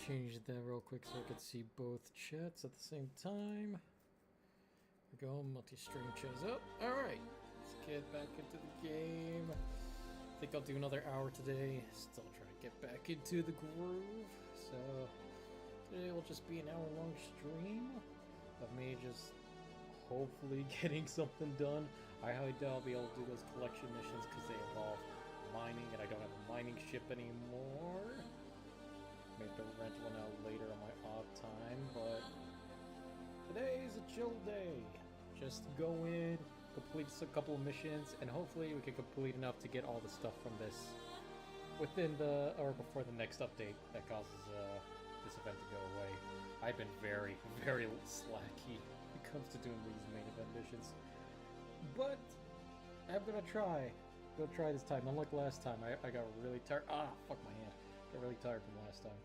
change that real quick so I could see both chats at the same time. There we go, multi-stream chats up. Alright, let's get back into the game. I think I'll do another hour today. Still trying to get back into the groove. So today will just be an hour-long stream of me just hopefully getting something done. I highly doubt I'll be able to do those collection missions because they involve mining and I don't have a mining ship anymore. Maybe I'll rent one out later on my off time, but today is a chill day. Just go in, complete a couple of missions, and hopefully we can complete enough to get all the stuff from this within the, or before the next update that causes this event to go away. I've been very, very slacky when it comes to doing these main event missions. But I'm gonna try. Go try this time. Unlike last time, I got really tired. Ah, fuck my hand. Got really tired from last time.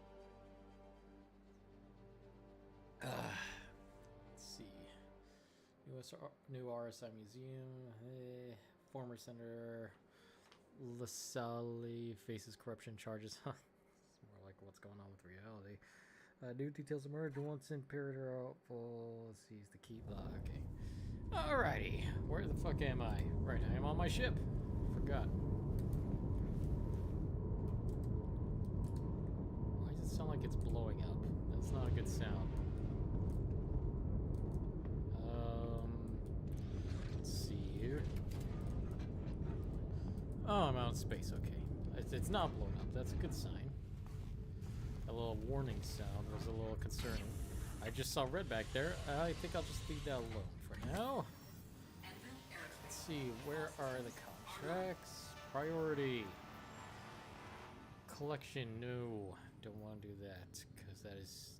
Let's see. New RSI Museum. Former Senator LaSalle faces corruption charges. It's more like what's going on with reality. New details emerge once Imperator let's see, the key block. Okay. Alrighty. Where the fuck am I? Right, I am on my ship. Forgot. Why does it sound like it's blowing up? That's not a good sound. Let's see here. Oh, I'm out of space. Okay. It's not blown up. That's a good sign. A little warning sound was a little concerning. I just saw red back there. I think I'll just leave that alone for now. Let's see, where are the contracts? Priority. Collection, no. Don't want to do that, because that is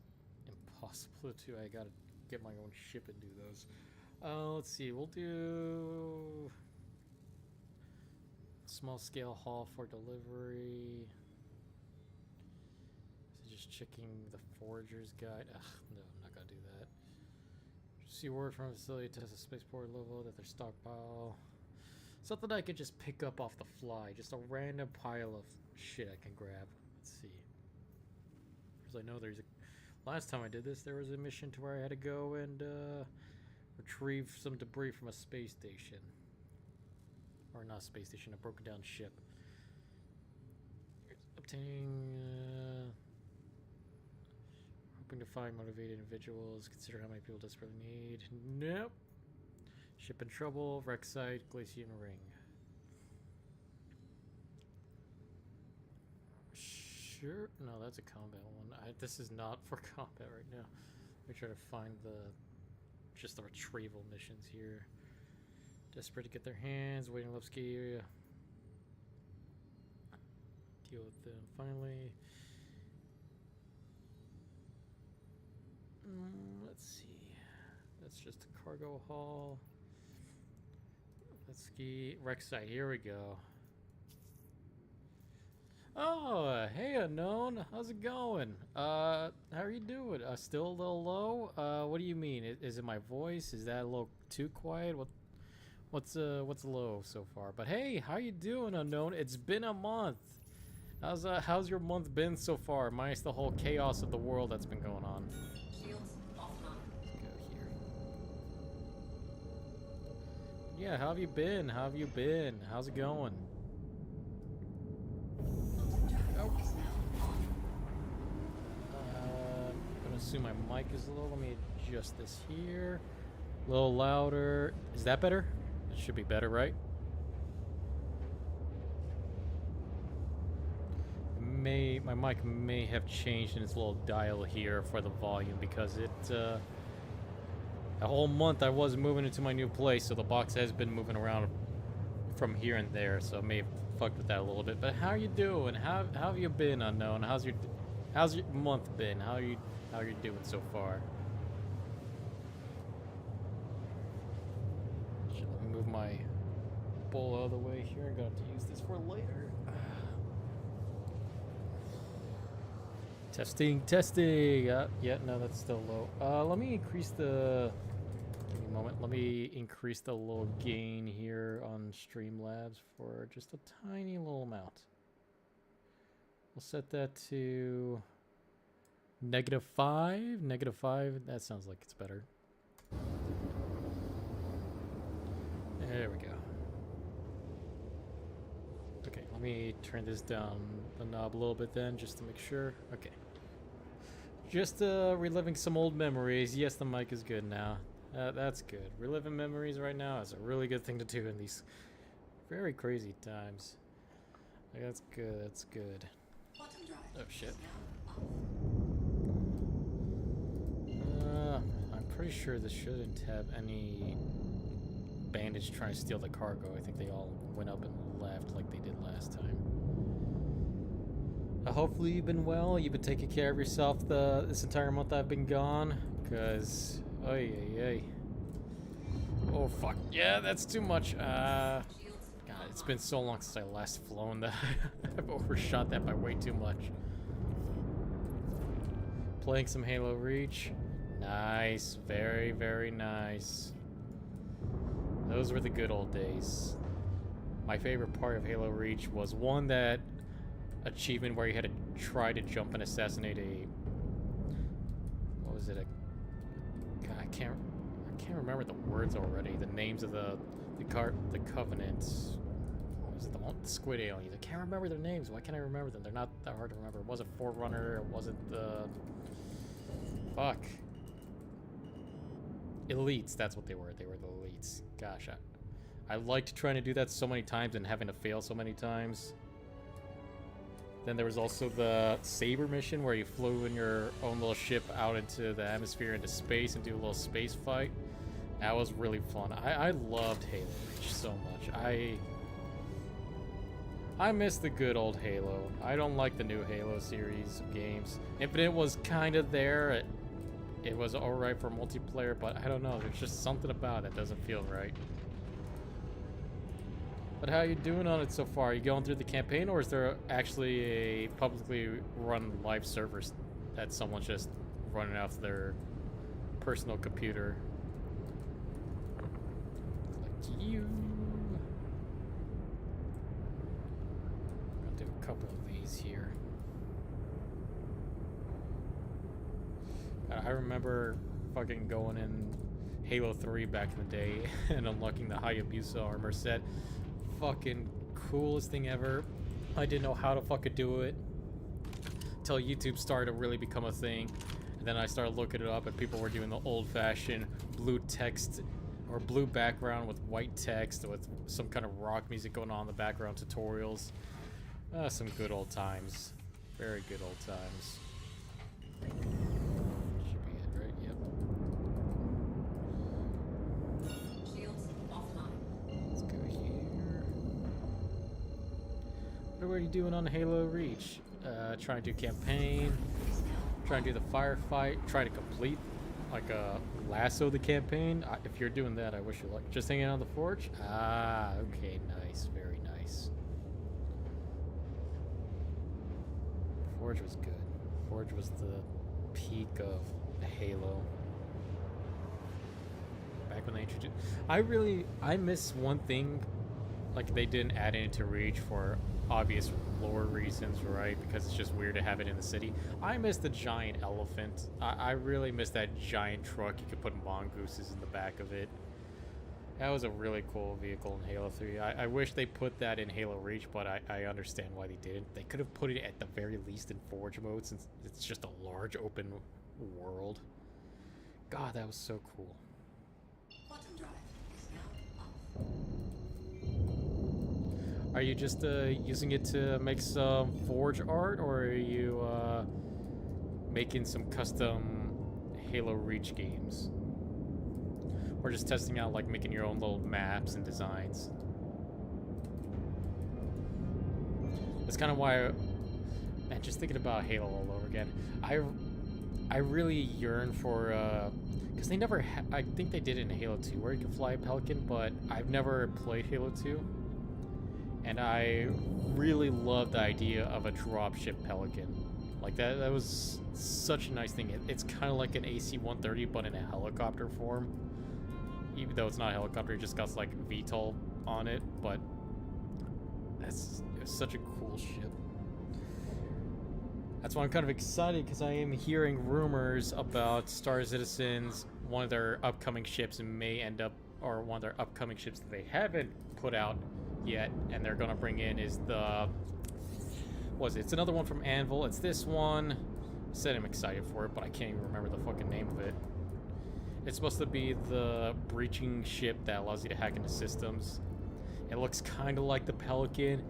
impossible to do. I gotta get my own ship and do those. Let's see, we'll do small scale haul for delivery. Just checking the Forager's Guide. Ugh, no, I'm not gonna do that. See word from a facility to test the spaceport level that their stockpile. Something I could just pick up off the fly. Just a random pile of shit I can grab. Let's see. Because I know there's a... Last time I did this, there was a mission to where I had to go and retrieve some debris from a space station. Or not a space station, a broken down ship. Obtaining... Hoping to find motivated individuals. Consider how many people desperately need. Nope. Ship in trouble. Wreck site. Glacian ring. Sure. No, that's a combat one. This is not for combat right now. Let me try to find just the retrieval missions here. Desperate to get their hands. Waiting Levski area. Deal with them finally. Let's see. That's just a cargo haul. Let's ski. Wreck site. Here we go. Oh, hey, Unknown. How's it going? How are you doing? Still a little low? What do you mean? Is it my voice? Is that a little too quiet? What's low so far? But hey, how you doing, Unknown? It's been a month. How's your month been so far? Minus the whole chaos of the world that's been going on. Shields offline. Go here. Yeah, how have you been? How have you been? How's it going? I'm gonna assume my mic is low. Let me adjust this here. A little louder. Is that better? It should be better, right? My mic may have changed in its little dial here for the volume because a whole month I was moving into my new place, so the box has been moving around from here and there, so I may have fucked with that a little bit. But how you doing? How have you been, Unknown? How's your month been? How are you doing so far? Let me move my bowl out of the way here. I'm gonna have to use this for later. Testing. Yeah, no, that's still low. Let me increase the... Give me a moment. Let me increase the little gain here on Streamlabs for just a tiny little amount. We'll set that to -5? -5? That sounds like it's better. There we go. Okay, let me turn this down the knob a little bit then, just to make sure. Okay. Just reliving some old memories. Yes, the mic is good now. That's good. Reliving memories right now is a really good thing to do in these very crazy times. Like, that's good, that's good. Oh shit. I'm pretty sure this shouldn't have any bandits trying to steal the cargo. I think they all went up and left like they did last time. Hopefully you've been well. You've been taking care of yourself this entire month I've been gone. Because, oh fuck, yeah, that's too much. God, it's been so long since I last flown that I've overshot that by way too much. Playing some Halo Reach. Nice, very, very nice. Those were the good old days. My favorite part of Halo Reach was one, that achievement where you had to try to jump and assassinate a... What was it? God, I can't remember the words already. The names of the Covenant. Was it the Squid Aliens? I can't remember their names. Why can't I remember them? They're not that hard to remember. It wasn't Forerunner. It wasn't the... Fuck. Elites, that's what they were. They were the elites. Gosh, I liked trying to do that so many times and having to fail so many times. Then there was also the Saber mission where you flew in your own little ship out into the atmosphere, into space, and do a little space fight. That was really fun. I loved Halo Reach so much. I miss the good old Halo. I don't like the new Halo series of games. Infinite was kind of there. It was alright for multiplayer, but I don't know. There's just something about it that doesn't feel right. But how are you doing on it so far? Are you going through the campaign, or is there actually a publicly run live server that someone's just running off their personal computer? Like you. I'll do a couple of these here. I remember fucking going in Halo 3 back in the day and unlocking the Hayabusa armor set. Fucking coolest thing ever. I didn't know how to fucking do it until YouTube started to really become a thing. And then I started looking it up, and people were doing the old-fashioned blue text or blue background with white text with some kind of rock music going on in the background tutorials. Some good old times. Very good old times. Should be it, right? Yep. Shields offline. Let's go here. What are you doing on Halo Reach? Trying to do campaign, trying to do the firefight, trying to complete like a lasso the campaign. If you're doing that, I wish you luck. Just hanging out on the forge? Ah, okay, nice, very nice. Forge was good. Forge was the peak of Halo. Back when they introduced... I miss one thing, like they didn't add it into Reach for obvious lore reasons, right? Because it's just weird to have it in the city. I miss the giant elephant. I really miss that giant truck. You could put mongooses in the back of it. That was a really cool vehicle in Halo 3. I wish they put that in Halo Reach, but I understand why they didn't. They could have put it at the very least in Forge mode, since it's just a large open world. God, that was so cool. Quantum drive is now off. Are you just using it to make some Forge art, or are you making some custom Halo Reach games? Or just testing out, like making your own little maps and designs? That's kind of why, man, just thinking about Halo all over again, I really yearn for, because they never, I think they did it in Halo 2 where you can fly a Pelican, but I've never played Halo 2. And I really love the idea of a dropship Pelican. Like that was such a nice thing. It's kind of like an AC-130, but in a helicopter form. Even though it's not a helicopter, it just got like VTOL on it, but it was such a cool ship. That's why I'm kind of excited, because I am hearing rumors about Star Citizen's, one of their upcoming ships may end up, or one of their upcoming ships that they haven't put out yet, and they're gonna bring in is the, what is it? It's another one from Anvil. It's this one. I said I'm excited for it, but I can't even remember the fucking name of it. It's supposed to be the breaching ship that allows you to hack into systems. It looks kind of like the Pelican,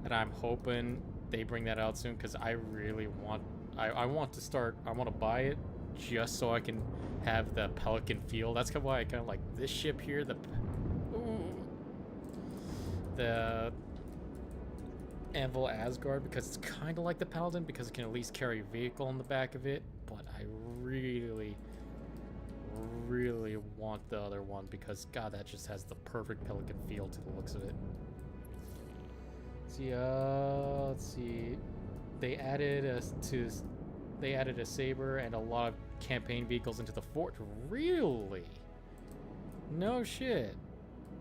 and I'm hoping they bring that out soon, because I really want, I want to buy it just so I can have the Pelican feel. That's kind of why I kind of like this ship here, the Anvil Asgard, because it's kind of like the Paladin, because it can at least carry a vehicle on the back of it. But I really want the other one, because god, that just has the perfect Pelican feel to the looks of it. Let's see. They added a saber and a lot of campaign vehicles into the fort. Really? No shit.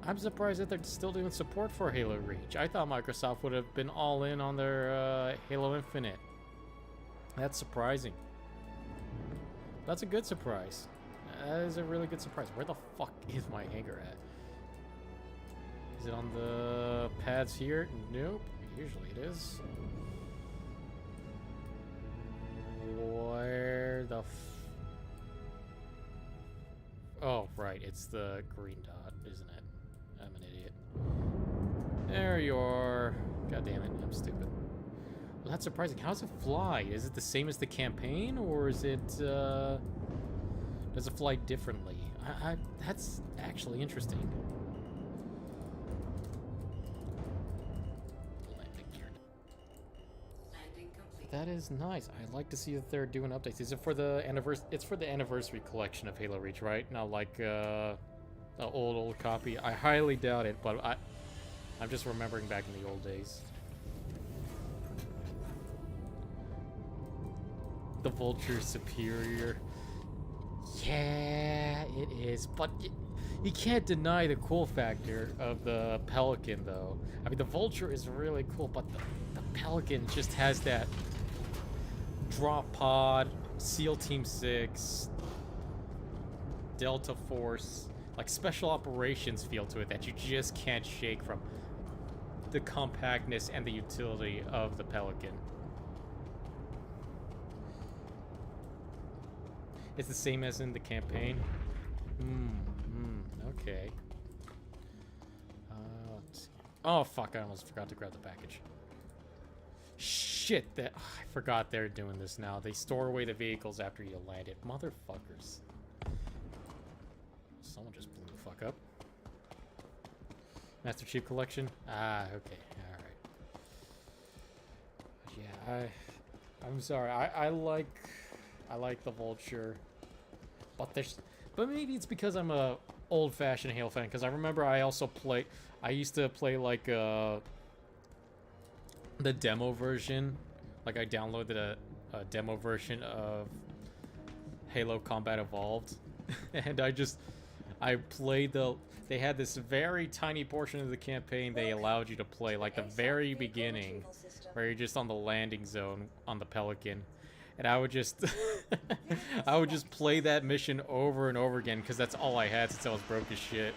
I'm surprised that they're still doing support for Halo Reach. I thought Microsoft would have been all in on their Halo Infinite. That's surprising. That's a good surprise. That is a really good surprise. Where the fuck is my hanger at? Is it on the pads here? Nope. Usually it is. Where the oh, right. It's the green dot, isn't it? I'm an idiot. There you are. God damn it. I'm stupid. Well, that's surprising. How does it fly? Is it the same as the campaign, or is it, does it fly differently? That's actually interesting. That is nice. I'd like to see that they're doing updates. Is it for the anniversary? It's for the anniversary collection of Halo Reach, right? Not like the old copy. I highly doubt it, but I'm just remembering back in the old days. The Vulture superior. Yeah, it is. But you can't deny the cool factor of the Pelican, though. I mean, the Vulture is really cool, but the Pelican just has that drop pod, SEAL Team 6, Delta Force, like special operations feel to it that you just can't shake from the compactness and the utility of the Pelican. It's the same as in the campaign. Okay. Let's see. Oh fuck, I almost forgot to grab the package. Shit, I forgot they're doing this now. They store away the vehicles after you land it. Motherfuckers. Someone just blew the fuck up. Master Chief Collection? Ah, okay. Alright. Yeah, I'm sorry. I like the Vulture. But maybe it's because I'm a old-fashioned Halo fan, because I remember I used to play like the demo version. Like I downloaded a demo version of Halo Combat Evolved and I played they had this very tiny portion of the campaign they allowed you to play, like the very beginning, where you're just on the landing zone on the Pelican. And I would just I would just play that mission over and over again, because that's all I had since I was broke as shit.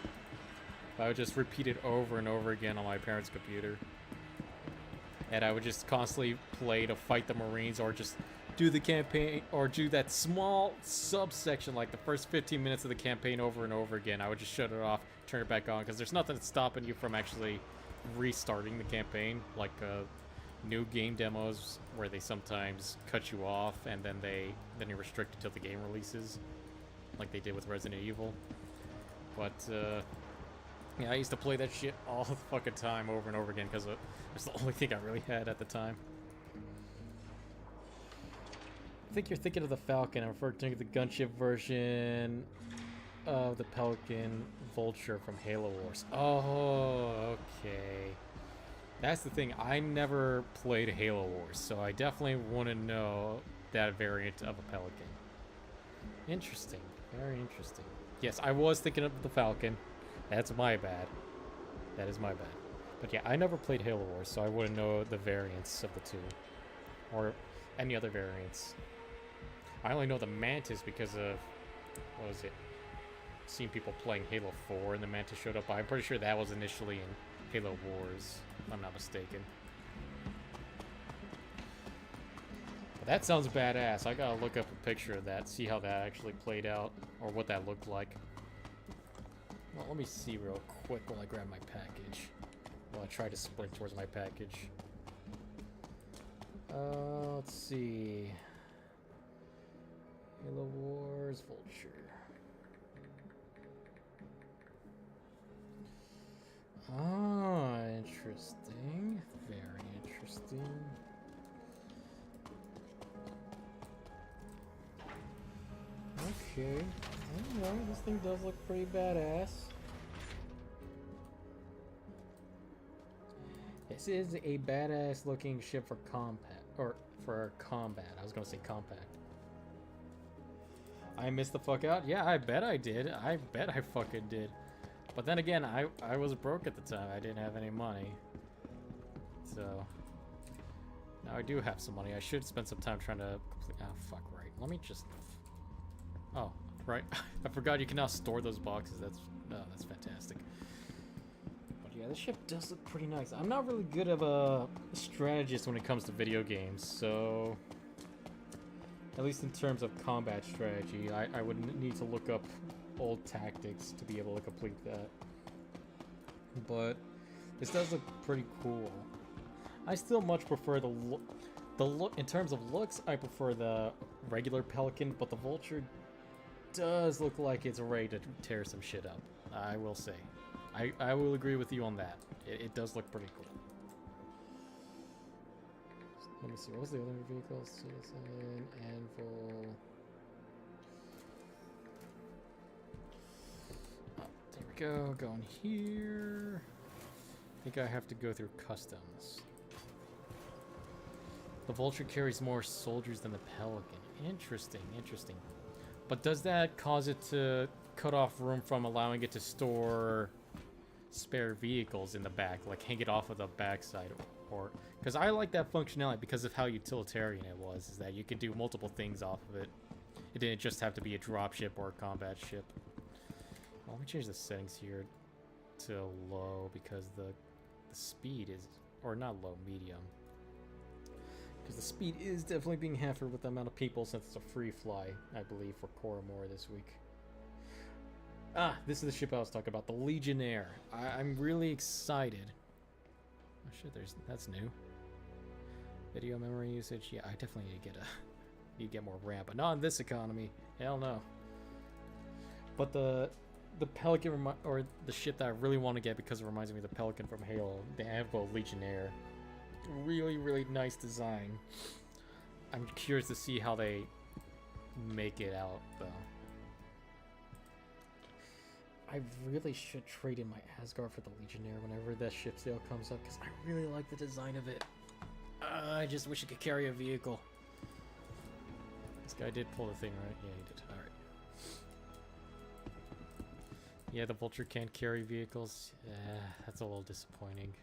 I would just repeat it over and over again on my parents' computer. And I would just constantly play to fight the Marines, or just do the campaign, or do that small subsection, like the first 15 minutes of the campaign over and over again. I would just shut it off, turn it back on, because there's nothing stopping you from actually restarting the campaign, like new game demos where they sometimes cut you off and then you're restricted till the game releases, like they did with Resident Evil. But yeah, I used to play that shit all the fucking time over and over again, because it's the only thing I really had at the time. I think you're thinking of the Falcon. I'm referring to the gunship version of the Pelican Vulture from Halo Wars. Oh, okay. That's the thing. I never played Halo Wars, so I definitely want to know that variant of a Pelican. Interesting. Very interesting. Yes, I was thinking of the Falcon. That's my bad. That is my bad. But yeah, I never played Halo Wars, so I wouldn't know the variants of the two. Or any other variants. I only know the Mantis because of, what was it? Seeing people playing Halo 4 and the Mantis showed up. I'm pretty sure that was initially in Halo Wars, if I'm not mistaken. But that sounds badass. I gotta look up a picture of that, see how that actually played out, or what that looked like. Well, let me see real quick while I grab my package. While I try to sprint towards my package. Let's see. Halo Wars, Vulture. Ah, interesting. Very interesting. Okay. Alright, this thing does look pretty badass. This is a badass looking ship for combat. Or for combat. I was gonna say compact. I missed the fuck out? Yeah, I bet I did. I bet I fucking did. But then again, I was broke at the time. I didn't have any money. So now I do have some money. I should spend some time trying to complete. Oh, fuck, right. Let me just. Oh, right. I forgot you can now store those boxes. That's fantastic. But yeah, this ship does look pretty nice. I'm not really good of a strategist when it comes to video games, so at least in terms of combat strategy, I would need to look up old tactics to be able to complete that. But this does look pretty cool. I still much prefer the look in terms of looks. I prefer the regular Pelican, but the Vulture does look like it's ready to tear some shit up. I will say, I will agree with you on that. It does look pretty cool. Let me see. What was the other vehicle? Citizen, Anvil. There we go, going here. I think I have to go through customs. The Vulture carries more soldiers than the Pelican. Interesting, interesting. But does that cause it to cut off room from allowing it to store spare vehicles in the back, like hang it off of the backside? Or because I like that functionality because of how utilitarian it was, is that you could do multiple things off of it. It didn't just have to be a dropship or a combat ship. Well, let me change the settings here to low because the speed is, or not low, medium. Because the speed is definitely being hampered with the amount of people since it's a free fly, I believe, for Koromor this week. Ah, this is the ship I was talking about, the Legionnaire. I'm really excited. Oh shit, that's new. Video memory usage, yeah, I definitely need to get more RAM, but not in this economy. Hell no. But the Pelican, or the ship that I really want to get because it reminds me of the Pelican from Halo, the Anvil Legionnaire. Really, really nice design. I'm curious to see how they make it out, though. I really should trade in my Asgard for the Legionnaire whenever that ship sale comes up, because I really like the design of it. I just wish it could carry a vehicle. This guy did pull the thing, right? Yeah, he did. Alright. Yeah, the Vulture can't carry vehicles. Yeah, that's a little disappointing.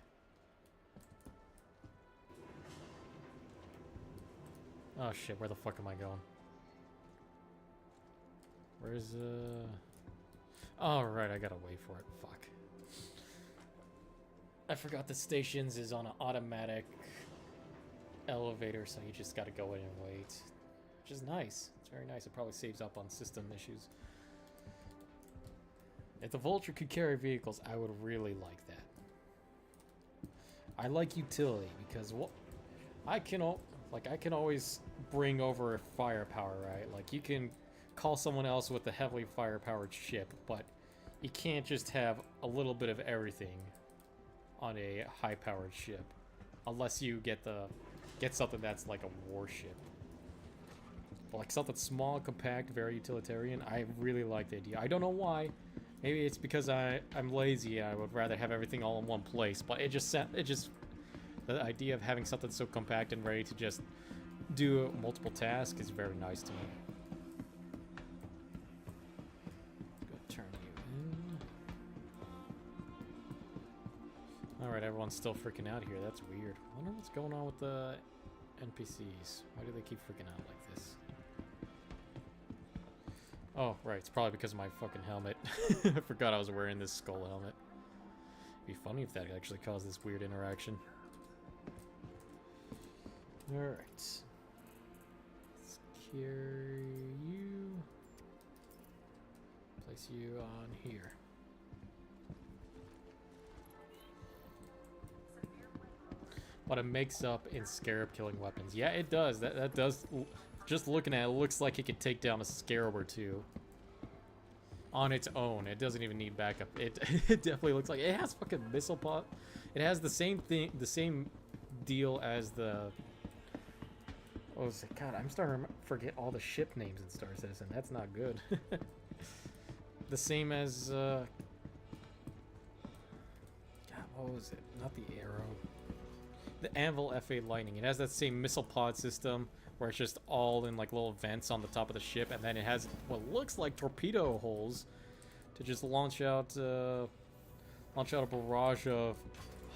Oh shit, where the fuck am I going? Where's oh right, I gotta wait for it. Fuck. I forgot the stations is on an automatic elevator, so you just gotta go in and wait. Which is nice. It's very nice. It probably saves up on system issues. If the Vulture could carry vehicles, I would really like that. I like utility because what I can always bring over firepower, right? Like you can call someone else with a heavily firepowered ship, but you can't just have a little bit of everything on a high-powered ship, unless you get something that's like a warship. But like something small, compact, very utilitarian. I really like the idea. I don't know why. Maybe it's because I'm lazy. I would rather have everything all in one place. But it just the idea of having something so compact and ready to just do multiple tasks is very nice to me. Turn you in. Alright, everyone's still freaking out here. That's weird. I wonder what's going on with the NPCs. Why do they keep freaking out like this? Oh, right. It's probably because of my fucking helmet. I forgot I was wearing this skull helmet. It'd be funny if that actually caused this weird interaction. Alright. Let's carry you. Place you on here. But it makes up in scarab killing weapons. Yeah, it does. That does. Just looking at it, looks like it could take down a scarab or two on its own. It doesn't even need backup. It definitely looks like it has fucking missile pod. It has the same thing, the same deal as the. What was it? God, I'm starting to forget all the ship names in Star Citizen. That's not good. The same as. God, what was it? Not the Arrow. The Anvil F8 Lightning. It has that same missile pod system where it's just all in like little vents on the top of the ship, and then it has what looks like torpedo holes to just launch out a barrage of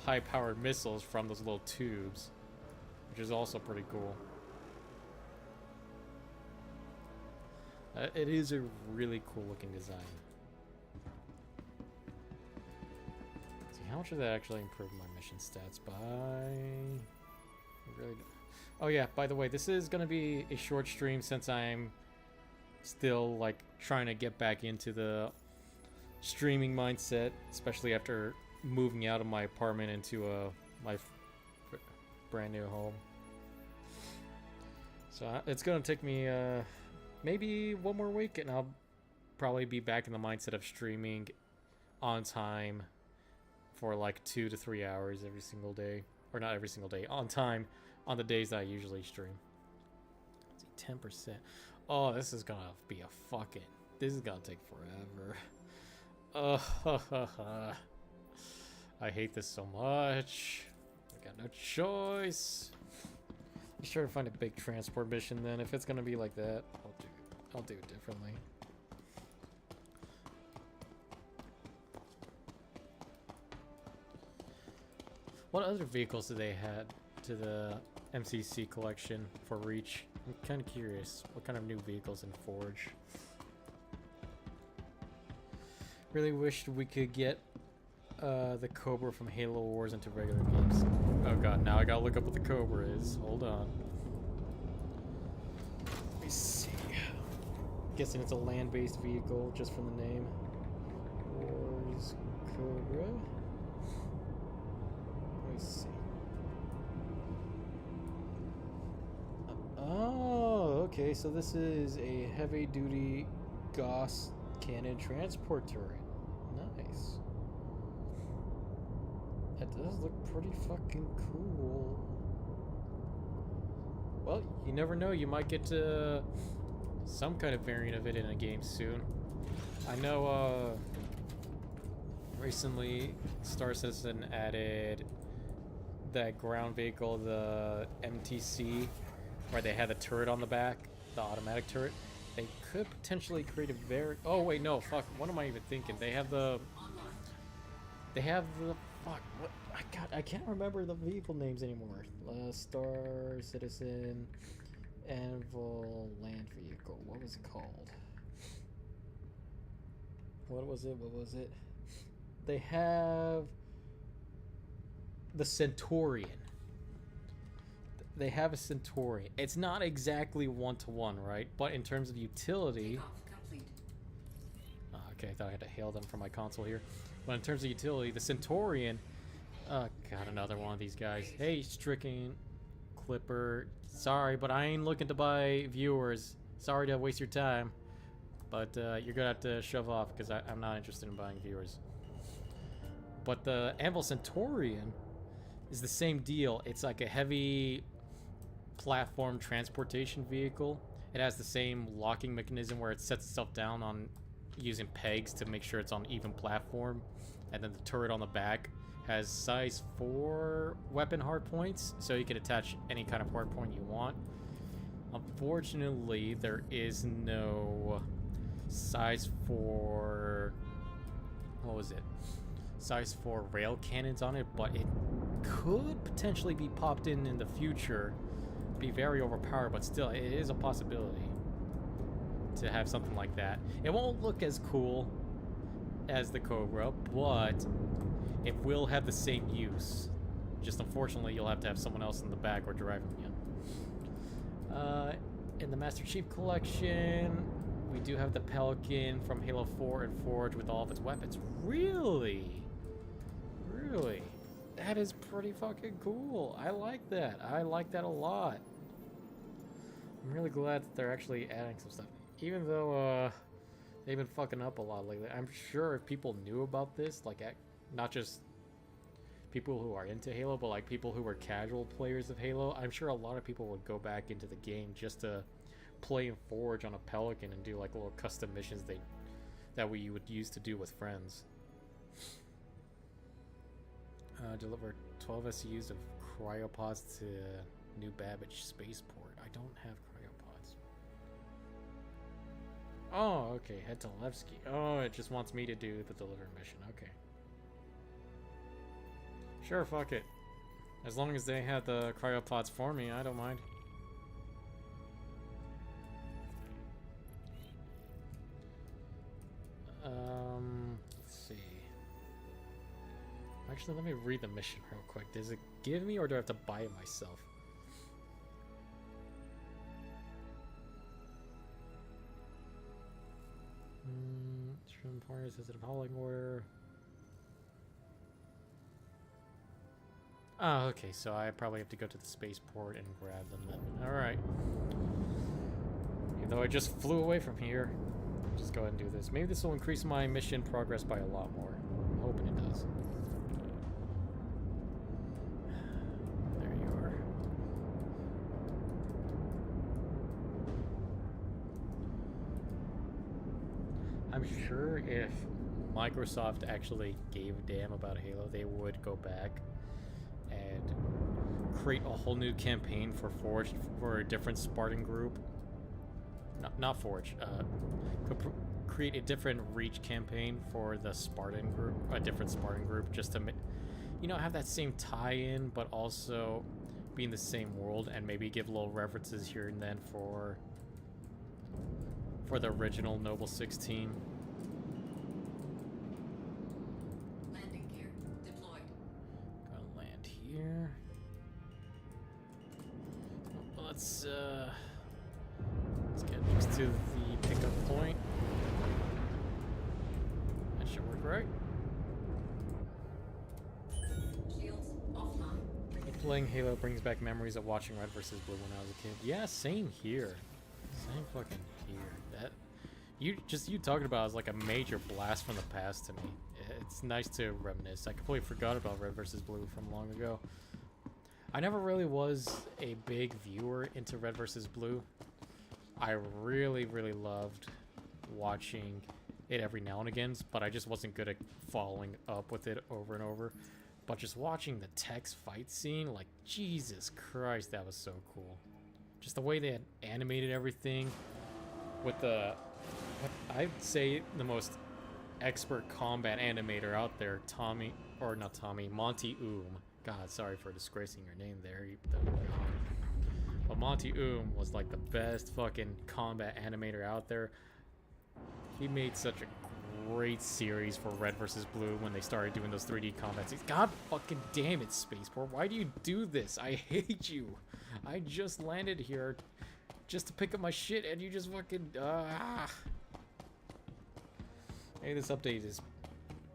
high-powered missiles from those little tubes, which is also pretty cool. It is a really cool-looking design. How much did that actually improve my mission stats by? Really. Oh yeah, by the way, this is gonna be a short stream since I'm still like trying to get back into the streaming mindset, especially after moving out of my apartment into my brand new home. So it's gonna take me maybe one more week, and I'll probably be back in the mindset of streaming on time for like 2 to 3 hours every single day, or not every single day, on time on the days that I usually stream. Let's see, 10%. Oh, this is gonna be a fucking. This is gonna take forever. I hate this so much. I got no choice. Let's try to find a big transport mission then. If it's gonna be like that, I'll do it differently. What other vehicles do they add to the MCC collection for Reach? I'm kind of curious. What kind of new vehicles in Forge? Really wished we could get the Cobra from Halo Wars into regular games. Oh god, now I gotta look up what the Cobra is. Hold on. Let me see. Guessing it's a land-based vehicle just from the name. Wars Cobra. See. Oh, okay. So this is a heavy-duty Gauss cannon transport turret. Nice. That does look pretty fucking cool. Well, you never know. You might get some kind of variant of it in a game soon. I know. Recently, Star Citizen added that ground vehicle, the MTC, where they had the turret on the back, the automatic turret. They could potentially create a oh wait, no, fuck, what am I even thinking? They have the fuck, what, I can't remember the vehicle names anymore. Star Citizen Anvil land vehicle, what was it called? What was it? They have the Centurion. They have a Centurion. It's not exactly one-to-one, right? But in terms of utility... okay, I thought I had to hail them from my console here. But in terms of utility, the Centurion... Oh, God, another one of these guys. Hey, Stricken Clipper. Sorry, but I ain't looking to buy viewers. Sorry to waste your time. But you're gonna have to shove off, because I'm not interested in buying viewers. But the Anvil Centurion is the same deal. It's like a heavy platform transportation vehicle. It has the same locking mechanism where it sets itself down on using pegs to make sure it's on even platform. And then the turret on the back has size 4 weapon hardpoints, so you can attach any kind of hardpoint you want. Unfortunately, there is no size 4... What was it? Size 4 rail cannons on it, but it could potentially be popped in the future be very overpowered, but still, it is a possibility to have something like that. It won't look as cool as the Cobra, but it will have the same use. Just unfortunately, you'll have to have someone else in the back or driving you. In the Master Chief Collection, we do have the Pelican from Halo 4 and Forge with all of its weapons. Really? Really? That is pretty fucking cool. I like that. I like that a lot. I'm really glad that they're actually adding some stuff. Even though, they've been fucking up a lot lately. I'm sure if people knew about this, like, not just people who are into Halo, but like people who were casual players of Halo, I'm sure a lot of people would go back into the game just to play and Forge on a Pelican and do like little custom missions that we would use to do with friends. Deliver 12 SCUs of cryopods to New Babbage spaceport. I don't have cryopods. Oh, okay. Head to Levski. Oh, it just wants me to do the deliver mission. Okay. Sure, fuck it. As long as they have the cryopods for me, I don't mind. Let's see. Actually, let me read the mission real quick. Does it give me, or do I have to buy it myself? Trim pointers, sensitive hauling order. Oh, okay, so I probably have to go to the spaceport and grab them then. Alright. Even though I just flew away from here, I'll just go ahead and do this. Maybe this will increase my mission progress by a lot more. I'm hoping it does. There you are. I'm sure if Microsoft actually gave a damn about Halo, they would go back and create a whole new campaign for Forge for a different Spartan group. Not Forge. Create a different Reach campaign for the Spartan group, a different Spartan group, just to, you know, have that same tie-in, but also be in the same world, and maybe give little references here and then for the original Noble 16. Landing gear deployed. Gonna land here. Let's get next to the pickup point. That should work, right? Shields offline. Playing Halo brings back memories of watching Red vs. Blue when I was a kid. Yeah, same here. Same fucking here. That you talking about is like a major blast from the past to me. It's nice to reminisce. I completely forgot about Red vs. Blue from long ago. I never really was a big viewer into Red vs. Blue. I really, really loved watching it every now and again, but I just wasn't good at following up with it over and over. But just watching the Tex fight scene, like, Jesus Christ, that was so cool. Just the way they had animated everything with the, I'd say the most expert combat animator out there, Monty God, sorry for disgracing your name there. But Monty was like the best fucking combat animator out there. He made such a great series for Red vs. Blue when they started doing those 3D combat scenes. God fucking damn it, Spaceport. Why do you do this? I hate you. I just landed here just to pick up my shit and you just fucking... Hey, this update is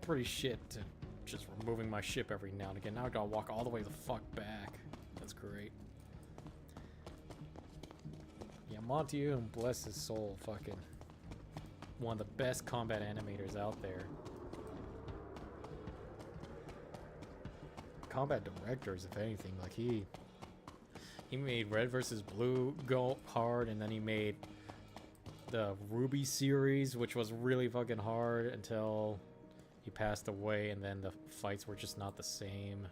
pretty shit to just removing my ship every now and again. Now I gotta walk all the way the fuck back. That's great. Yeah, Monty, bless his soul, fucking one of the best combat animators out there. Combat directors, if anything. Like he made Red vs. Blue go hard, and then he made the Ruby series, which was really fucking hard until he passed away, and then the fights were just not the same.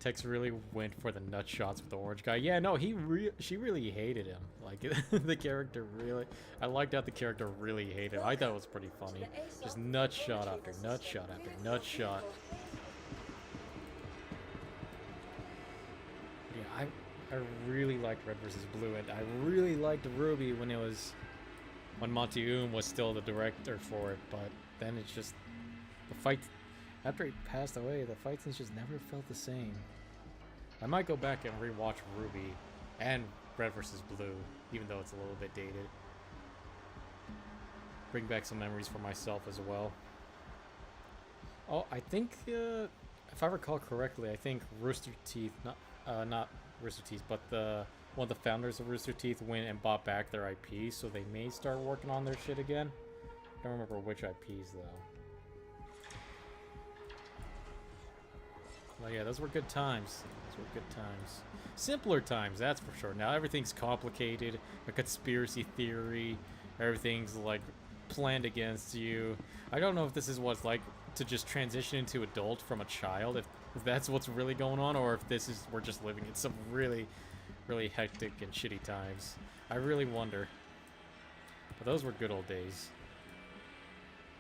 Tex really went for the nut shots with the orange guy. Yeah, no, she really hated him. Like, the character really... I liked how the character really hated him. I thought it was pretty funny. Just nut shot after nut shot after nut shot. Yeah, I really liked Red vs. Blue, and I really liked Ruby when Monty Oum was still the director for it, but then it's just... The fight... After he passed away, the fight scenes just never felt the same. I might go back and rewatch Ruby and Red vs. Blue, even though it's a little bit dated. Bring back some memories for myself as well. Oh, I think, if I recall correctly, I think Rooster Teeth, not Rooster Teeth, but one of the founders of Rooster Teeth went and bought back their IP, so they may start working on their shit again. I don't remember which IPs though. Well, yeah, those were good times. Those were good times. Simpler times, that's for sure. Now everything's complicated, a conspiracy theory, everything's like planned against you. I don't know if this is what it's like to just transition into adult from a child, if that's what's really going on, or if this is we're just living in some really, really hectic and shitty times. I really wonder. But those were good old days.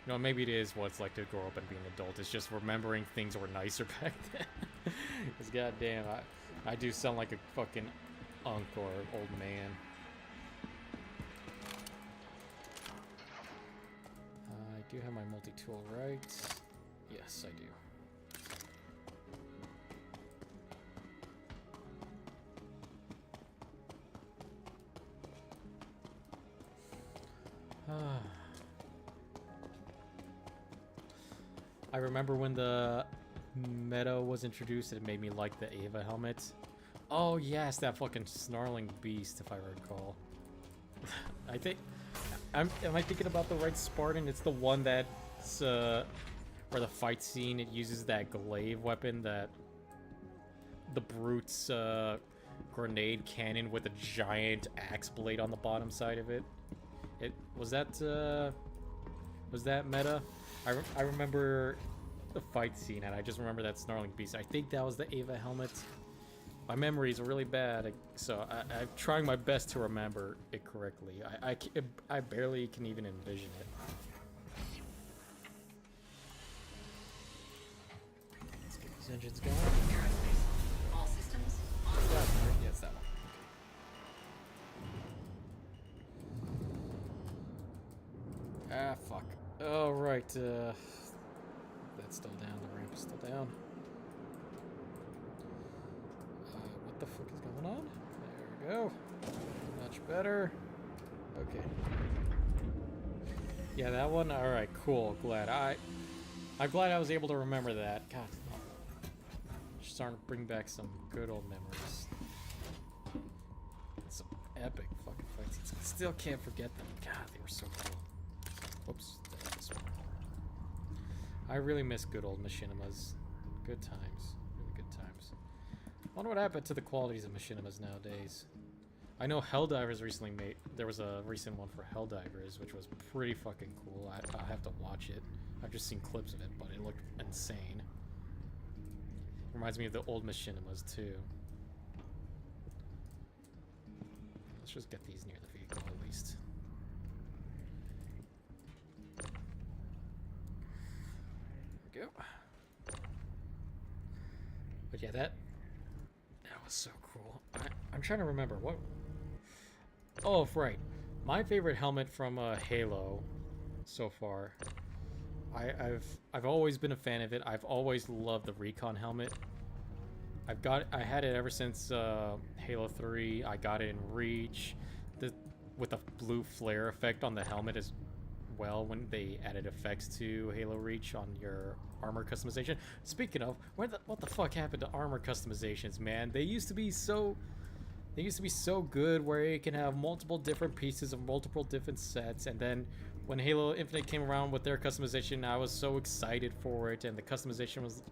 You know, maybe it is what it's like to grow up and be an adult. It's just remembering things were nicer back then. Because goddamn, I do sound like a fucking unk or old man. I do have my multi-tool, right? Yes, I do. I remember when the meta was introduced, it made me like the Ava helmet. Oh yes, that fucking snarling beast, if I recall. I think... am I thinking about the right Spartan? It's the one that's, where the fight scene, it uses that glaive weapon, that... The Brute's, grenade cannon with a giant axe blade on the bottom side of it. Was that meta? I remember the fight scene, and I just remember that snarling beast. I think that was the Ava helmet. My memory is really bad, so I'm trying my best to remember it correctly. I barely can even envision it. Let's get these engines going. All systems on. Yeah, it's that one. Okay. Ah, fuck. Oh, right, that's still down, the ramp is still down. What the fuck is going on? There we go. Much better. Okay. Yeah, that one, alright, cool, glad. I'm glad I was able to remember that. God, just starting to bring back some good old memories. Some epic fucking fights. Still can't forget them. God, they were so cool. Whoops. I really miss good old machinimas. Good times. Really good times. I wonder what happened to the qualities of machinimas nowadays. I know Helldivers recently made... There was a recent one for Helldivers, which was pretty fucking cool. I'll have to watch it. I've just seen clips of it, but it looked insane. Reminds me of the old machinimas, too. Let's just get these near the vehicle, at least. Go. But yeah, that was so cool. I'm trying to remember what. Oh, right. My favorite helmet from Halo so far. I've always been a fan of it. I've always loved the Recon helmet. I had it ever since Halo 3. I got it in Reach, with a blue flare effect on the helmet as well when they added effects to Halo Reach on your armor customization. Speaking of, what the fuck happened to armor customizations, man? They used to be so good where you can have multiple different pieces of multiple different sets, and then when Halo Infinite came around with their customization, I was so excited for it, and the customization was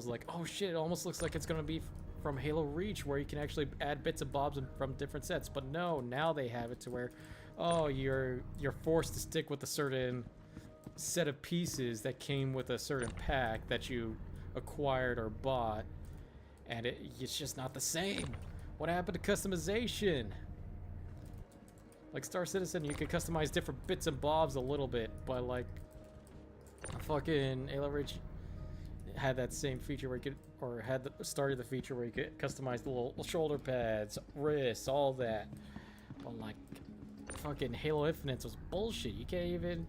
like, oh shit, it almost looks like it's gonna be from Halo Reach where you can actually add bits and bobs from different sets. But no, now they have it to where, oh, you're forced to stick with a certain set of pieces that came with a certain pack that you acquired or bought, and it's just not the same. What happened to customization? Like Star Citizen, you could customize different bits and bobs a little bit, but like fucking Halo Reach had that same feature where you could, or had started the feature where you could customize the little shoulder pads, wrists, all that. But like fucking Halo Infinite was bullshit. You can't even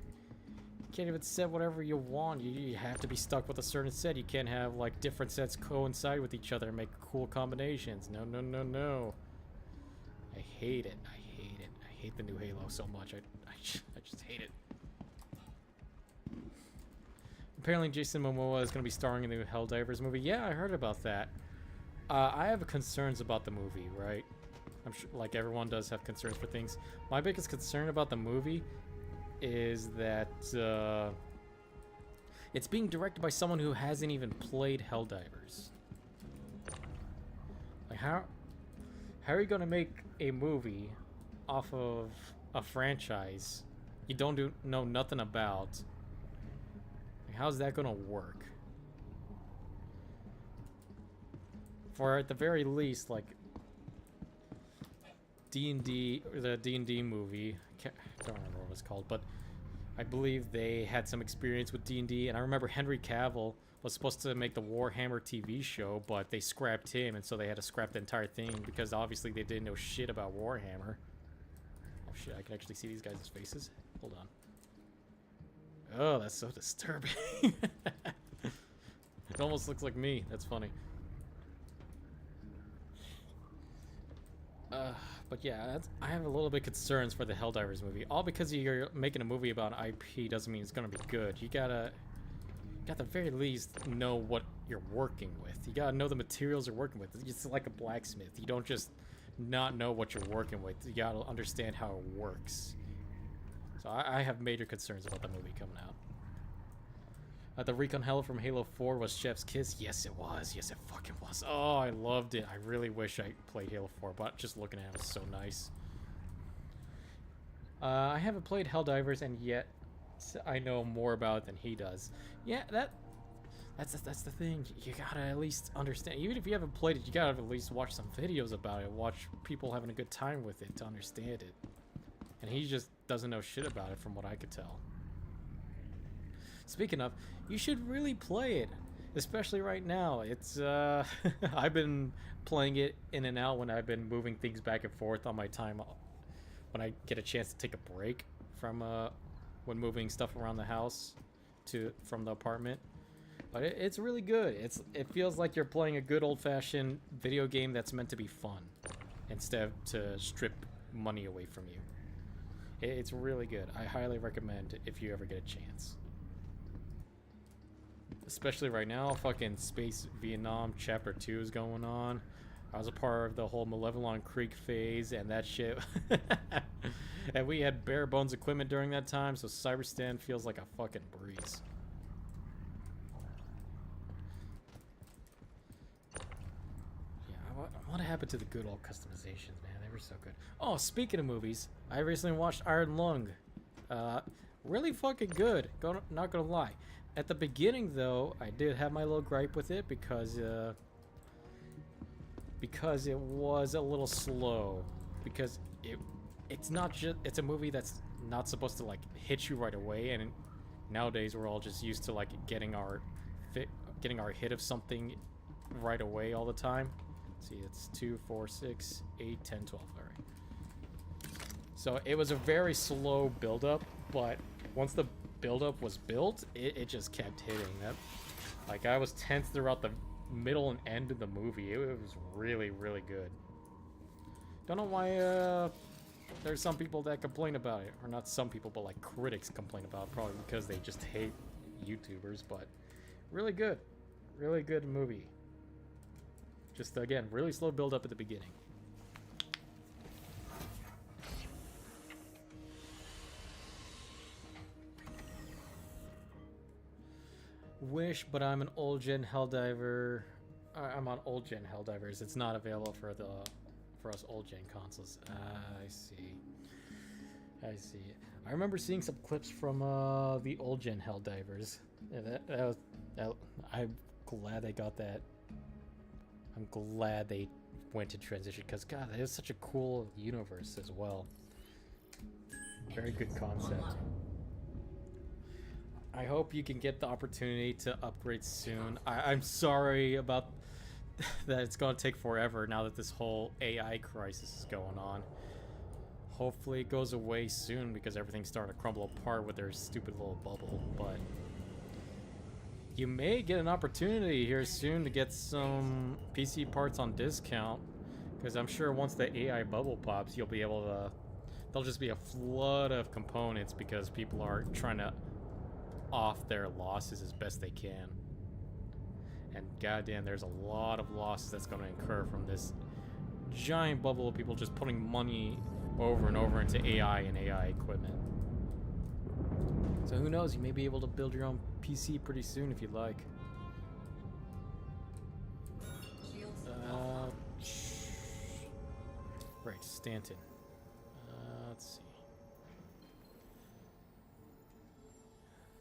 set whatever you want. You have to be stuck with a certain set. You can't have like different sets coincide with each other and make cool combinations. No, no, no, no. I hate it. I hate it. I hate the new Halo so much. I just hate it. Apparently Jason Momoa is going to be starring in the new Helldivers movie. Yeah, I heard about that. I have concerns about the movie, right? I'm sure like everyone does have concerns for things. My biggest concern about the movie is that it's being directed by someone who hasn't even played Helldivers. Like how are you gonna make a movie off of a franchise you don't know nothing about? Like, how's that gonna work? For at the very least, like D&D, the D&D movie, I don't remember what it was called, but I believe they had some experience with D&D, and I remember Henry Cavill was supposed to make the Warhammer TV show, but they scrapped him, and so they had to scrap the entire thing because obviously they didn't know shit about Warhammer. Oh shit, I can actually see these guys' faces. Hold on. Oh, that's so disturbing. It almost looks like me. That's funny. But yeah, I have a little bit concerns for the Helldivers movie. All because you're making a movie about an IP doesn't mean it's gonna be good. You gotta at the very least know what you're working with. You gotta know the materials you're working with. It's like a blacksmith. You don't just not know what you're working with. You gotta understand how it works. So I have major concerns about the movie coming out. The Recon Hell from Halo 4 was Chef's Kiss. Yes, it was. Yes, it fucking was. Oh, I loved it. I really wish I played Halo 4, but just looking at it was so nice. I haven't played Helldivers, and yet I know more about it than he does. Yeah, that's the thing. You gotta at least understand. Even if you haven't played it, you gotta at least watch some videos about it. Watch people having a good time with it to understand it. And he just doesn't know shit about it from what I could tell. Speaking of, you should really play it, especially right now. It's I've been playing it in and out when I've been moving things back and forth on my time when I get a chance to take a break from when moving stuff around the house from the apartment. But it's really good. It feels like you're playing a good old-fashioned video game that's meant to be fun instead of to strip money away from you. It's really good. I highly recommend it if you ever get a chance. Especially right now, fucking Space Vietnam Chapter 2 is going on. I was a part of the whole Malevelon Creek phase and that shit. And we had bare bones equipment during that time, so Cyberstan feels like a fucking breeze. Yeah, what happened to the good old customizations, man? They were so good. Oh, speaking of movies, I recently watched Iron Lung. Really fucking good. Not gonna lie. At the beginning, though, I did have my little gripe with it because it was a little slow. Because it's not just it's a movie that's not supposed to like hit you right away, and nowadays we're all just used to like getting our hit of something right away all the time. Let's see, it's 2, 4, 6, 8, 10, 12. All right. So it was a very slow build-up, but once the build-up was built, it just kept hitting. That, like, I was tense throughout the middle and end of the movie. It was really, really good. Don't know why there's some people that complain about it, or not some people, but like critics complain about it, probably because they just hate YouTubers. But really good movie. Just again, really slow build-up at the beginning. Wish, but I'm an old gen Helldiver. I'm on old gen Helldivers. It's not available for us old gen consoles. I see. I remember seeing some clips from the old gen Helldivers. Yeah, I'm glad they got that I'm glad they went to transition because God, it was such a cool universe as well. Very good concept. I hope you can get the opportunity to upgrade soon. I'm sorry about that it's going to take forever now that this whole AI crisis is going on. Hopefully it goes away soon because everything's starting to crumble apart with their stupid little bubble, but you may get an opportunity here soon to get some PC parts on discount because I'm sure once the AI bubble pops, you'll be able to... There'll just be a flood of components because people are trying to off their losses as best they can. And goddamn, there's a lot of losses that's going to incur from this giant bubble of people just putting money over and over into AI and AI equipment. So who knows, you may be able to build your own PC pretty soon if you'd like. Right, Stanton. Let's see.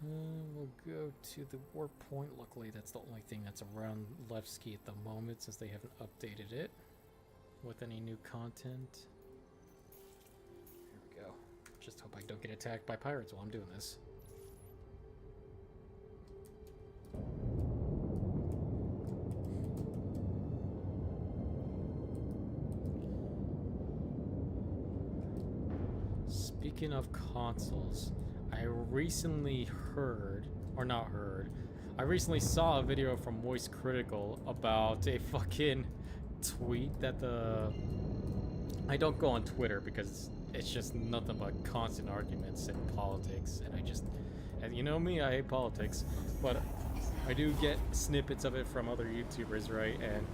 We'll go to the warp point. Luckily, that's the only thing that's around Levski at the moment, since they haven't updated it with any new content. Here we go. Just hope I don't get attacked by pirates while I'm doing this. Speaking of consoles, I recently heard, or not heard, I recently saw a video from Voice Critical about a fucking tweet that I don't go on Twitter because it's just nothing but constant arguments and politics, and you know me, I hate politics, but I do get snippets of it from other YouTubers, right? And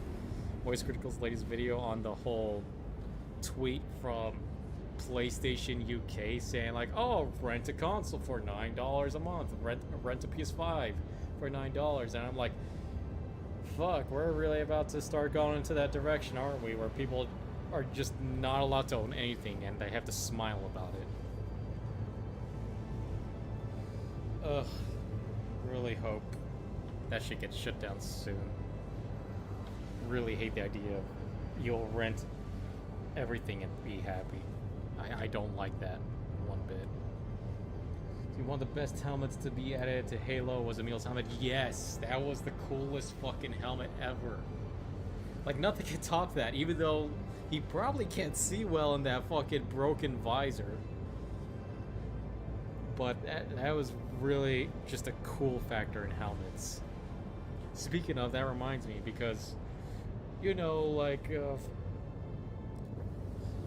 Voice Critical's latest video on the whole tweet from PlayStation UK saying like, oh, rent a console for $9 a month, rent a PS5 for $9, and I'm like, fuck, we're really about to start going into that direction, aren't we, where people are just not allowed to own anything and they have to smile about it. Ugh, really hope that shit gets shut down soon. Really hate the idea of you'll rent everything and be happy. I don't like that one bit. See, one of the best helmets to be added to Halo was Emil's helmet. Yes, that was the coolest fucking helmet ever. Like, nothing can top that, even though he probably can't see well in that fucking broken visor. But that was really just a cool factor in helmets. Speaking of, that reminds me, because, you know, like,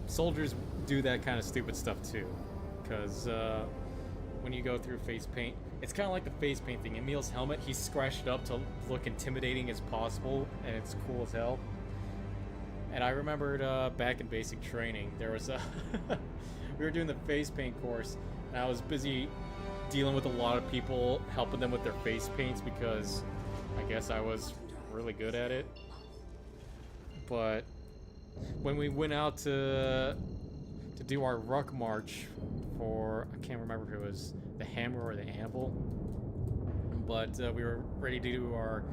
soldiers do that kind of stupid stuff too, because when you go through face paint, it's kind of like the face paint thing. Emil's helmet, he scratched it up to look intimidating as possible, and it's cool as hell. And I remembered back in basic training, there was a we were doing the face paint course, and I was busy dealing with a lot of people, helping them with their face paints because I guess I was really good at it. But when we went out to do our ruck march for, I can't remember if it was the hammer or the anvil, but we were ready to do our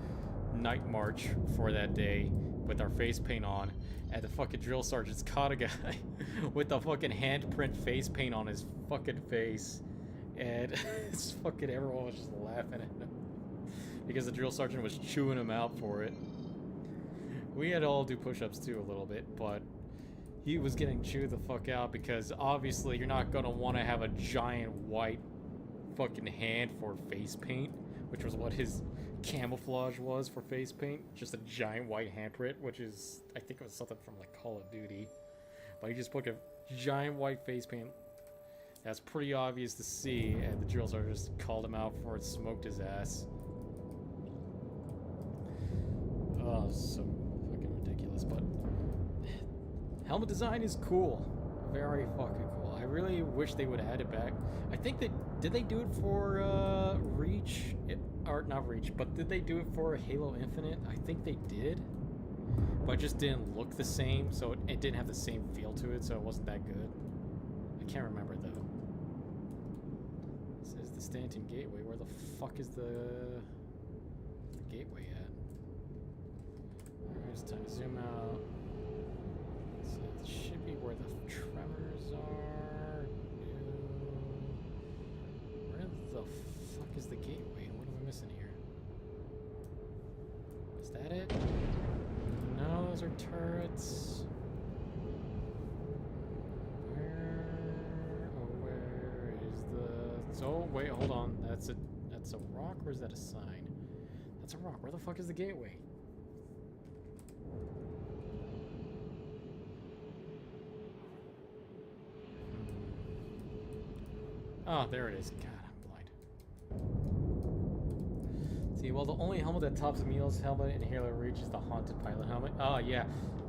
night march for that day with our face paint on, and the fucking drill sergeant's caught a guy with the fucking handprint face paint on his fucking face, and it's fucking, everyone was just laughing at him because the drill sergeant was chewing him out for it. We had to all do push-ups too a little bit, but he was getting chewed the fuck out because obviously you're not gonna want to have a giant white fucking hand for face paint, which was what his camouflage was for face paint, just a giant white handprint, which is, I think it was something from like Call of Duty. But he just put a giant white face paint that's pretty obvious to see, and the drill sergeant just called him out for it, smoked his ass. Oh, so fucking ridiculous, but helmet design is cool. Very fucking cool. I really wish they would add it back. I think did they do it for Reach? Or not Reach, but did they do it for Halo Infinite? I think they did. But it just didn't look the same, so it didn't have the same feel to it, so it wasn't that good. I can't remember though. This is the Stanton Gateway. Where the fuck is the gateway at? it's time to zoom out. So it should be where the tremors are. Where the fuck is the gateway? What am I missing here? Is that it? No, those are turrets. Where is the... Oh, wait, hold on. That's a rock, or is that a sign? That's a rock. Where the fuck is the gateway? Oh, there it is. God, I'm blind. See, well, the only helmet that tops Emil's helmet in Halo Reach is the Haunted Pilot helmet. Oh, yeah.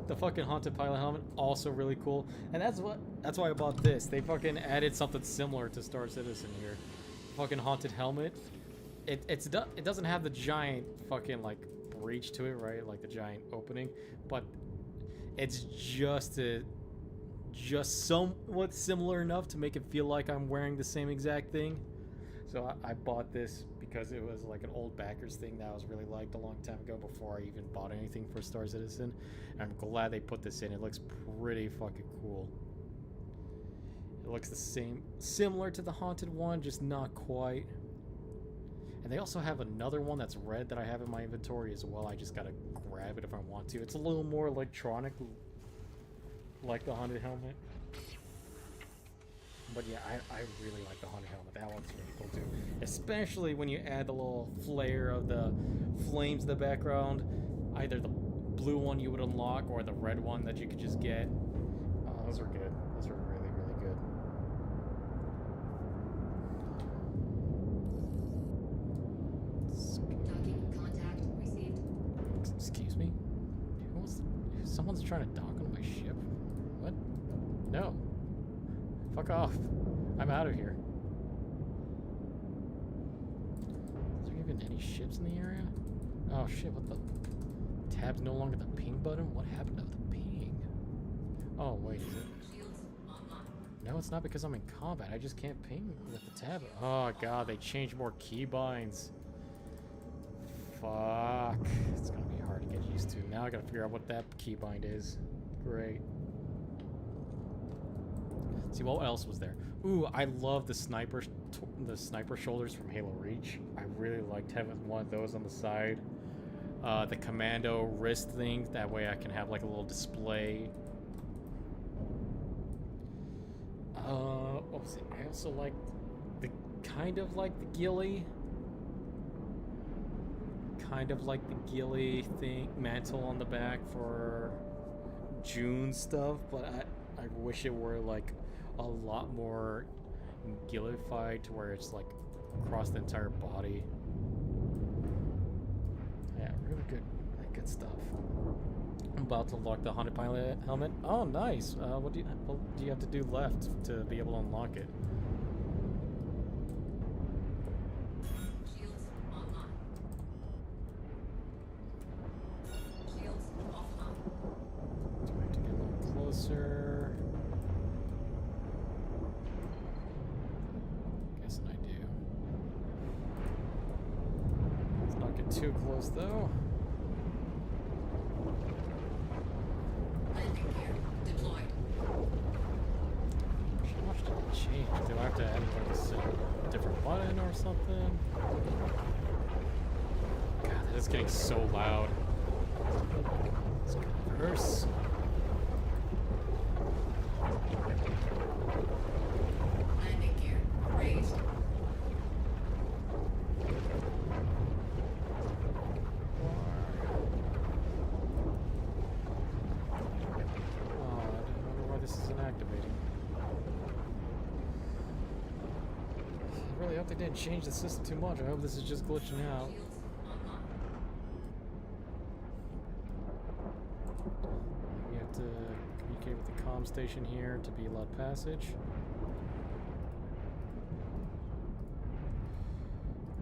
The fucking Haunted Pilot helmet, also really cool. And that's why I bought this. They fucking added something similar to Star Citizen here. Fucking Haunted helmet. It doesn't have the giant fucking, like, breach to it, right? Like the giant opening. But it's just somewhat similar enough to make it feel like I'm wearing the same exact thing. So I bought this because it was like an old backers thing that I was really liked a long time ago before I even bought anything for Star Citizen. And I'm glad they put this in. It looks pretty fucking cool. It looks the same, similar to the Haunted one, just not quite. And they also have another one that's red that I have in my inventory as well. I just gotta grab it if I want to. It's a little more electronic, like the Haunted helmet. But yeah, I really like the Haunted helmet. That one's really cool too. Especially when you add the little flare of the flames in the background. Either the blue one you would unlock or the red one that you could just get. Oh, those are good. Those are really, really good. Docking contact received. Excuse me? Someone's trying to dock on my ship? What? No. Fuck off. I'm out of here. Is there even any ships in the area? Oh shit, what the? Tab's no longer the ping button? What happened to the ping? Oh, wait, is it? Shields online. No, it's not because I'm in combat. I just can't ping with the tab. Oh god, they changed more keybinds. Fuck. It's gonna be hard to get used to. Now I gotta figure out what that keybind is. Great. See, what else was there? Ooh, I love the sniper shoulders from Halo Reach. I really liked having one of those on the side. The commando wrist thing. That way I can have like a little display. What was it? I also like the kind of like the ghillie. Kind of like the ghillie thing, mantle on the back for June stuff, but I wish it were like a lot more ghillified to where it's like across the entire body. Yeah, really good, good stuff. I'm about to unlock the Haunted Pilot helmet. Oh, nice. What do you have to do left to be able to unlock it? Shields online. Shields offline. Do I have to get a little closer? Guessing I do. Let's not get too close though. Landing gear deployed. How much did it change? Do I have to add like a different button or something? God, that is getting so loud. It's gonna reverse. Landing gear raised. Oh, I wonder why this isn't activating. I really hope they didn't change the system too much. I hope this is just glitching out. Shields online. We have to communicate with the comm station here to be allowed passage.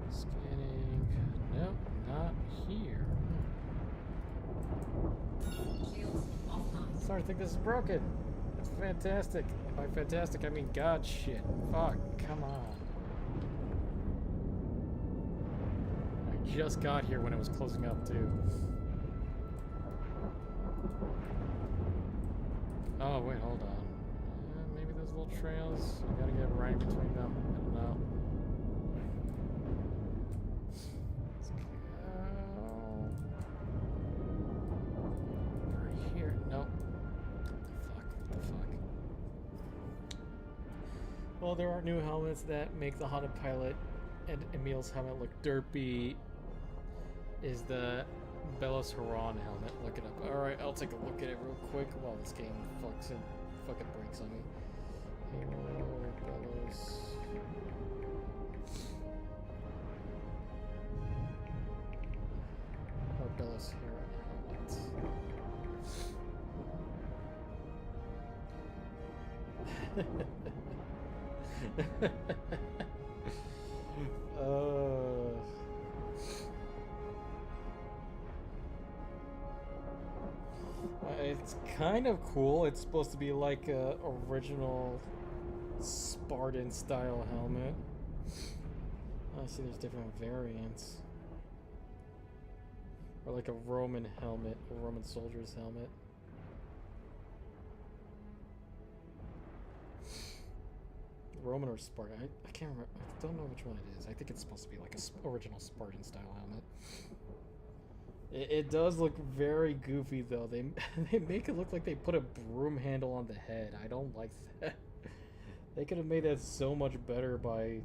Scanning. Nope, not here. Shields offline. I'm starting to think this is broken. That's fantastic. By fantastic, I mean god shit. Fuck, come on. I just got here when it was closing up too. Oh, wait, hold on. Maybe those little trails. We gotta get right in between them. I don't know. Let's go. Right here. Nope. What the fuck? Well, there are new helmets that make the Haunted Pilot and Emil's helmet look derpy. Is the Belos Haran helmet. Look it up. Alright, I'll take a look at it real quick while this game fucking breaks on me. Halo, Belos. Or Belos Haran helmet. It's kind of cool. It's supposed to be like a original Spartan style helmet. I see there's different variants. Or like a Roman helmet, a Roman soldier's helmet. Roman or Spartan? I can't remember. I don't know which one it is. I think it's supposed to be like a original Spartan style helmet. It does look very goofy though. They make it look like they put a broom handle on the head. I don't like that. They could have made that so much better by,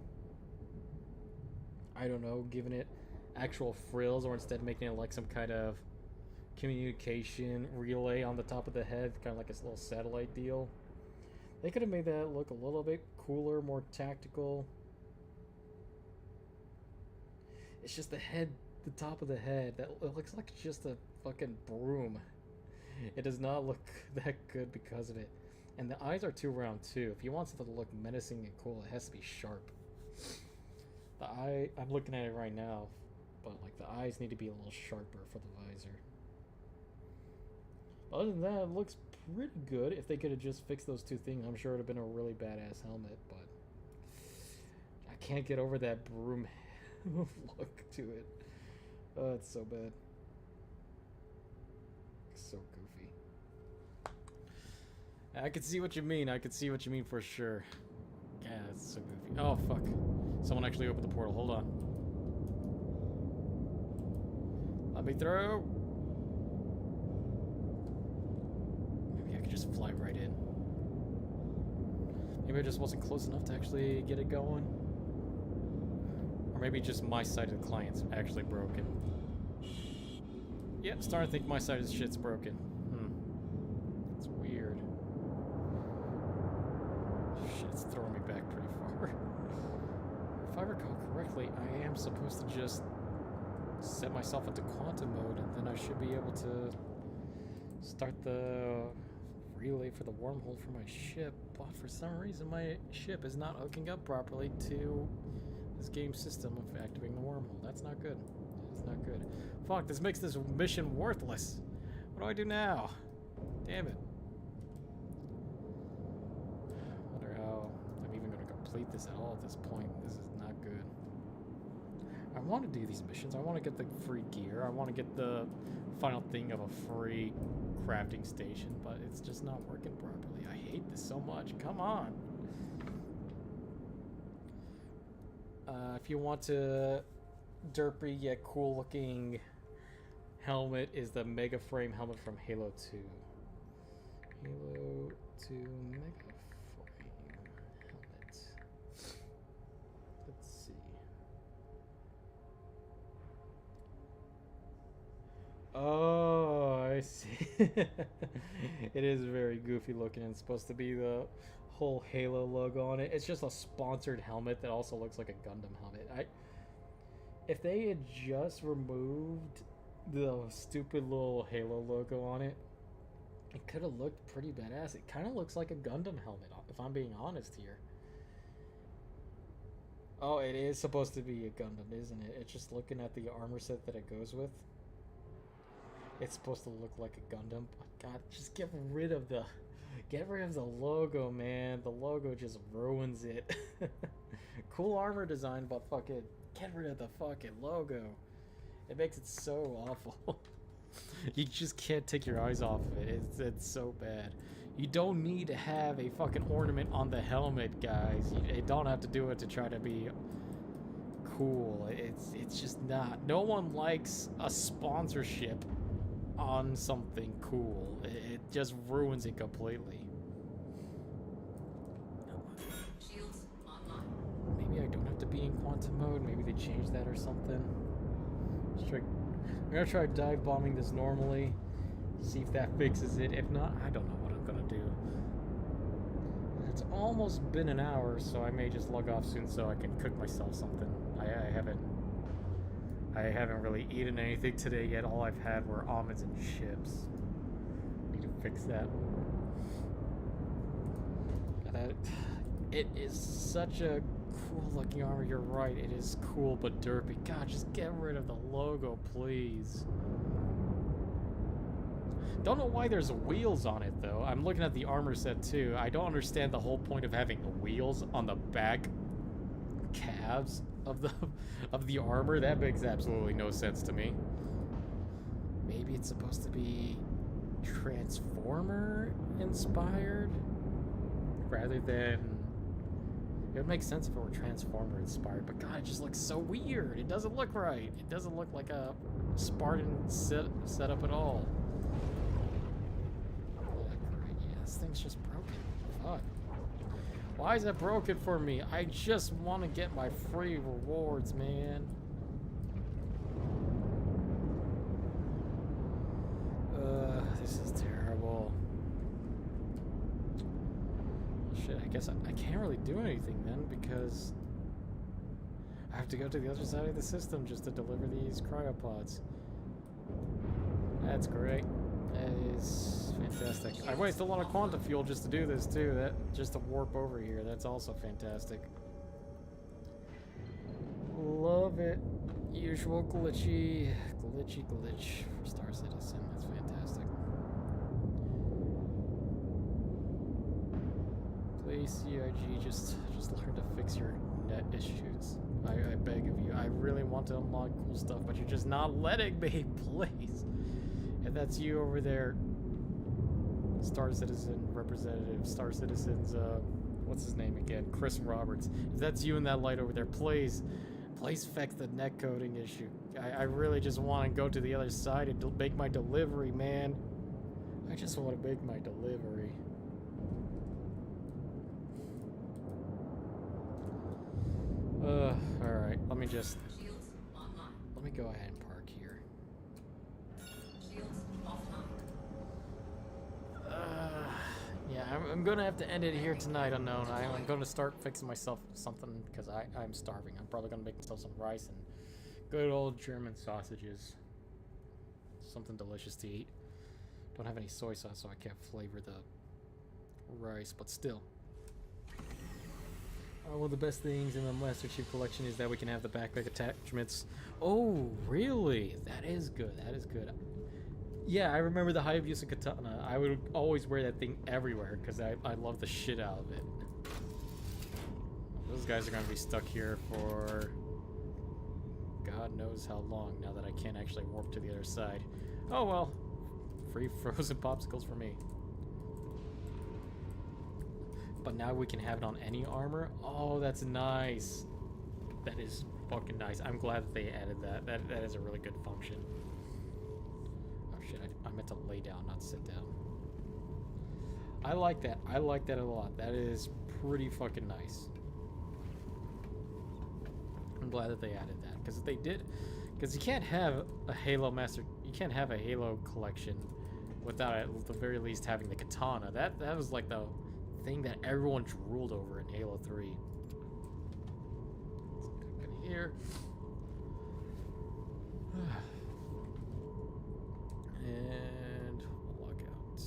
I don't know, giving it actual frills, or instead making it like some kind of communication relay on the top of the head, kind of like a little satellite deal. They could have made that look a little bit cooler, more tactical. It's just the head, the top of the head, that looks like just a fucking broom. It does not look that good because of it. And the eyes are too round too. If you want something to look menacing and cool, it has to be sharp. The eye, I'm looking at it right now, but like the eyes need to be a little sharper for the visor. But other than that, it looks pretty good. If they could have just fixed those two things, I'm sure it would have been a really badass helmet, but I can't get over that broom look to it. Oh, it's so bad. So goofy. I could see what you mean. I could see what you mean for sure. Yeah, it's so goofy. Oh, fuck. Someone actually opened the portal. Hold on. Let me through. Maybe I could just fly right in. Maybe I just wasn't close enough to actually get it going. Or maybe just my side of the client's actually broken. Yep, starting to think my side of the shit's broken. It's weird. Shit's throwing me back pretty far. If I recall correctly, I am supposed to just set myself into quantum mode, and then I should be able to start the relay for the wormhole for my ship. But for some reason, my ship is not hooking up properly to this game system of activating the wormhole. That's not good. It's not good. Fuck, this makes this mission worthless. What do I do now? Damn it. I wonder how I'm even going to complete this at all at this point. This is not good. I want to do these missions. I want to get the free gear. I want to get the final thing of a free crafting station, but it's just not working properly. I hate this so much. Come on. If you want to derpy yet cool looking helmet, is the Mega Frame helmet from Halo 2. Halo 2 Mega Frame helmet. Let's see. Oh, I see. It is very goofy looking. It's supposed to be the whole Halo logo on it. It's just a sponsored helmet that also looks like a Gundam helmet. If they had just removed the stupid little Halo logo on it, it could have looked pretty badass. It kind of looks like a Gundam helmet, if I'm being honest here. Oh, it is supposed to be a Gundam, isn't it? It's just looking at the armor set that it goes with. It's supposed to look like a Gundam. But God, just get rid of the logo, man. The logo just ruins it. Cool armor design, but fucking get rid of the fucking logo. It makes it so awful. You just can't take your eyes off of it. It's so bad. You don't need to have a fucking ornament on the helmet, guys. You don't have to do it to try to be cool. It's just not. No one likes a sponsorship on something cool. It just ruins it completely. Shields online. Maybe I don't have to be in quantum mode. Maybe they changed that or something. I'm gonna try dive bombing this normally. See if that fixes it. If not, I don't know what I'm gonna do. It's almost been an hour, so I may just log off soon so I can cook myself something. I haven't really eaten anything today yet. All I've had were almonds and chips. Need to fix that. It is such a cool looking armor. You're right. It is cool but derpy. God, just get rid of the logo, please. Don't know why there's wheels on it though. I'm looking at the armor set too. I don't understand the whole point of having wheels on the back calves of the armor. That makes absolutely no sense to me. Maybe it's supposed to be Transformer inspired rather than. It would make sense if it were Transformer inspired, but God, it just looks so weird. It doesn't look right. It doesn't look like a Spartan setup at all. This thing's just broken. Fuck. Why is that broken for me? I just want to get my free rewards, man. This is terrible. Shit, I guess I can't really do anything then because I have to go to the other side of the system just to deliver these cryopods. That's great. That is fantastic. I waste a lot of quantum fuel just to do this too. Just to warp over here. That's also fantastic. Love it. Usual glitch for Star Citizen. That's fantastic. Please, CIG, just learn to fix your net issues. I beg of you. I really want to unlock cool stuff, but you're just not letting me. Please. If that's you over there, Star Citizen representative, Star Citizen's, what's his name again? Chris Roberts. If that's you in that light over there, please fix the net coding issue. I really just want to go to the other side and make my delivery, man. I just want to make my delivery. Alright, let me go ahead and park here. Yeah, I'm gonna have to end it here tonight, Unknown. I'm gonna start fixing myself something because I'm starving. I'm probably gonna make myself some rice and good old German sausages. Something delicious to eat. Don't have any soy sauce, so I can't flavor the rice, but still. One of the best things in the Master Chief Collection is that we can have the backpack attachments. Oh, really? That is good. That is good. Yeah, I remember the Hayabusa Katana. I would always wear that thing everywhere because I love the shit out of it. Those guys are going to be stuck here for God knows how long now that I can't actually warp to the other side. Oh well. Free frozen popsicles for me. But now we can have it on any armor. Oh, that's nice. That is fucking nice. I'm glad that they added that. That is a really good function. Oh shit, I meant to lay down, not sit down. I like that. I like that a lot. That is pretty fucking nice. I'm glad that they added that. Because if they did... Because you can't have a Halo Master... You can't have a Halo collection without at the very least having the katana. That was like the thing that everyone drooled over in Halo 3. Let's go in here. And we'll log out.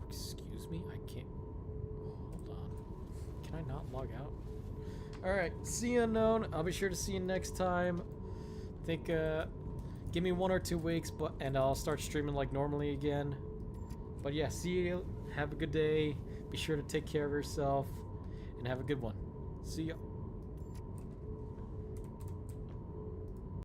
Excuse me? I can't... Hold on. Can I not log out? Alright, see you, Unknown. I'll be sure to see you next time. Think, give me 1 or 2 weeks, and I'll start streaming like normally again. But yeah, see you. Have a good day. Be sure to take care of yourself, and have a good one. See ya.